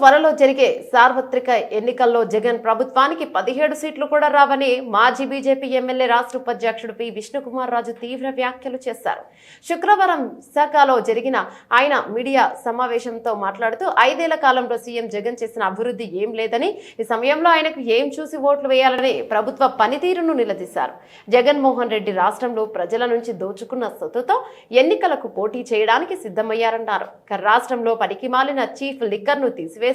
త్వరలో జరిగే సార్వత్రిక ఎన్నికల్లో జగన్ ప్రభుత్వానికి 17 సీట్లు కూడా రావని మాజీ బీజేపీ ఎమ్మెల్యే రాష్ట్ర ఉపాధ్యక్షుడు పి విష్ణుకుమార్ రాజు తీవ్ర వ్యాఖ్యలు చేశారు. శుక్రవారం విశాఖలో జరిగిన ఆయన మీడియా సమావేశంతో మాట్లాడుతూ 5 ఏళ్ల కాలంలో సీఎం జగన్ చేసిన అభివృద్ధి ఏం లేదని, ఈ సమయంలో ఆయనకు ఏం చూసి ఓట్లు వేయాలని ప్రభుత్వ పనితీరును నిలదీశారు. జగన్మోహన్ రెడ్డి రాష్ట్రంలో ప్రజల నుంచి దోచుకున్న సొత్తుతో ఎన్నికలకు పోటీ చేయడానికి సిద్ధమయ్యారన్నారు. రాష్ట్రంలో పనికిమాలిన చీఫ్ లిక్కర్ను తీసివేసి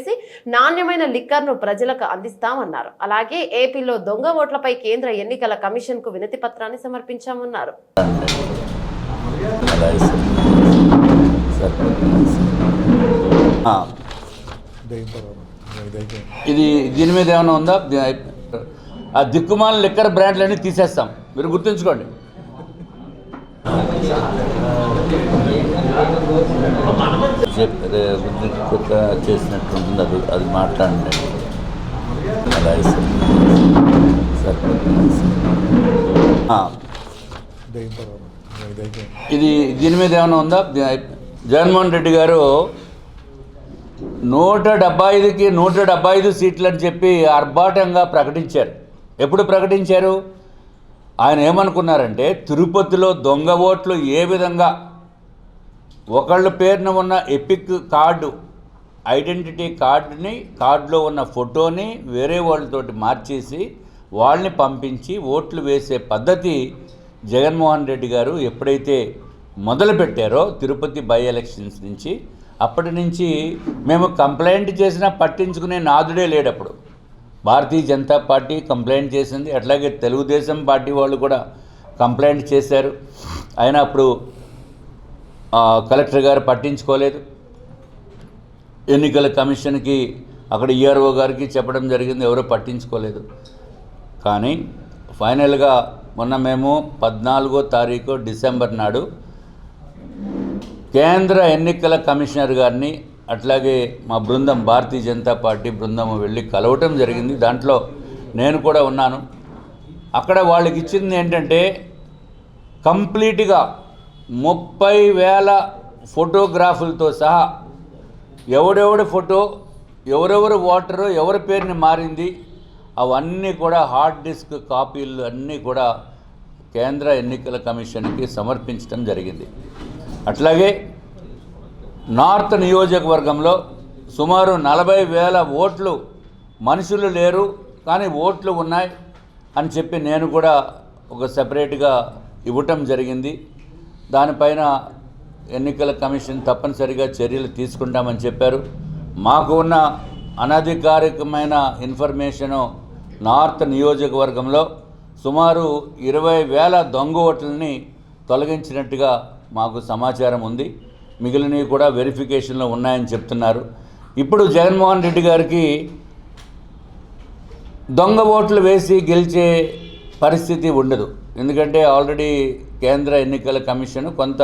నాణ్యమైన లిక్కర్ను ప్రజలకు అందిస్తామన్నారు. అలాగే ఏపీలో దొంగ ఓట్లపై కేంద్ర ఎన్నికల కమిషన్ కు వినతి పత్రాన్ని సమర్పించామన్నారు. ఇది దీని మీద ఏమైనా ఉందా? ఆ దిక్కుమాల లిక్కర్ బ్రాండ్లన్నీ తీసేస్తాం, మీరు గుర్తుంచుకోండి. చేసినట్టుంటుంది, అది మాట్లాడండి. ఇది దీని మీద ఏమైనా ఉందా? జగన్మోహన్ రెడ్డి గారు 175కి 175 సీట్లు అని చెప్పి ఆర్భాటంగా ప్రకటించారు. ఎప్పుడు ప్రకటించారు? ఆయన ఏమనుకున్నారంటే తిరుపతిలో దొంగ ఓట్లు ఏ విధంగా ఒకళ్ళ పేరున ఉన్న ఎపిక్ కార్డు, ఐడెంటిటీ కార్డుని, కార్డులో ఉన్న ఫోటోని వేరే వాళ్ళతోటి మార్చేసి వాళ్ళని పంపించి ఓట్లు వేసే పద్ధతి జగన్మోహన్ రెడ్డి గారు ఎప్పుడైతే మొదలుపెట్టారో తిరుపతి బై ఎలక్షన్స్ నుంచి, అప్పటి నుంచి మేము కంప్లైంట్ చేసినా పట్టించుకునే నాదుడే లేడప్పుడు. భారతీయ జనతా పార్టీ కంప్లైంట్ చేసింది, అట్లాగే తెలుగుదేశం పార్టీ వాళ్ళు కూడా కంప్లైంట్ చేశారు. అయినా అప్పుడు కలెక్టర్ గారు పట్టించుకోలేదు. ఎన్నికల కమిషన్కి అక్కడ ఈఆర్ఓ గారికి చెప్పడం జరిగింది, ఎవరో పట్టించుకోలేదు. కానీ ఫైనల్గా మొన్న మేము 14వ తారీఖు డిసెంబర్ నాడు కేంద్ర ఎన్నికల కమిషనర్ గారిని, అట్లాగే మా బృందం, భారతీయ జనతా పార్టీ బృందం వెళ్ళి కలవటం జరిగింది. దాంట్లో నేను కూడా ఉన్నాను. అక్కడ వాళ్ళకి ఇచ్చింది ఏంటంటే కంప్లీట్గా 30,000 ఫోటోగ్రాఫులతో సహా ఎవడెవడి ఫోటో, ఎవరెవరు ఓటరు, ఎవరి పేరుని మారింది, అవన్నీ కూడా హార్డ్ డిస్క్ కాపీలు అన్నీ కూడా కేంద్ర ఎన్నికల కమిషన్కి సమర్పించడం జరిగింది. అట్లాగే నార్త్ నియోజకవర్గంలో సుమారు 40,000 ఓట్లు, మనుషులు లేరు కానీ ఓట్లు ఉన్నాయి అని చెప్పి నేను కూడా ఒక సెపరేట్గా ఇవ్వటం జరిగింది. దానిపైన ఎన్నికల కమిషన్ తప్పనిసరిగా చర్యలు తీసుకుంటామని చెప్పారు. మాకు ఉన్న అనధికారికమైన ఇన్ఫర్మేషను నార్త్ నియోజకవర్గంలో సుమారు 20,000 దొంగ ఓట్లని తొలగించినట్టుగా మాకు సమాచారం ఉంది. మిగిలినవి కూడా వెరిఫికేషన్లో ఉన్నాయని చెప్తున్నారు. ఇప్పుడు జగన్మోహన్ రెడ్డి గారికి దొంగ ఓట్లు వేసి గెలిచే పరిస్థితి ఉండదు. ఎందుకంటే ఆల్రెడీ కేంద్ర ఎన్నికల కమిషన్ కొంత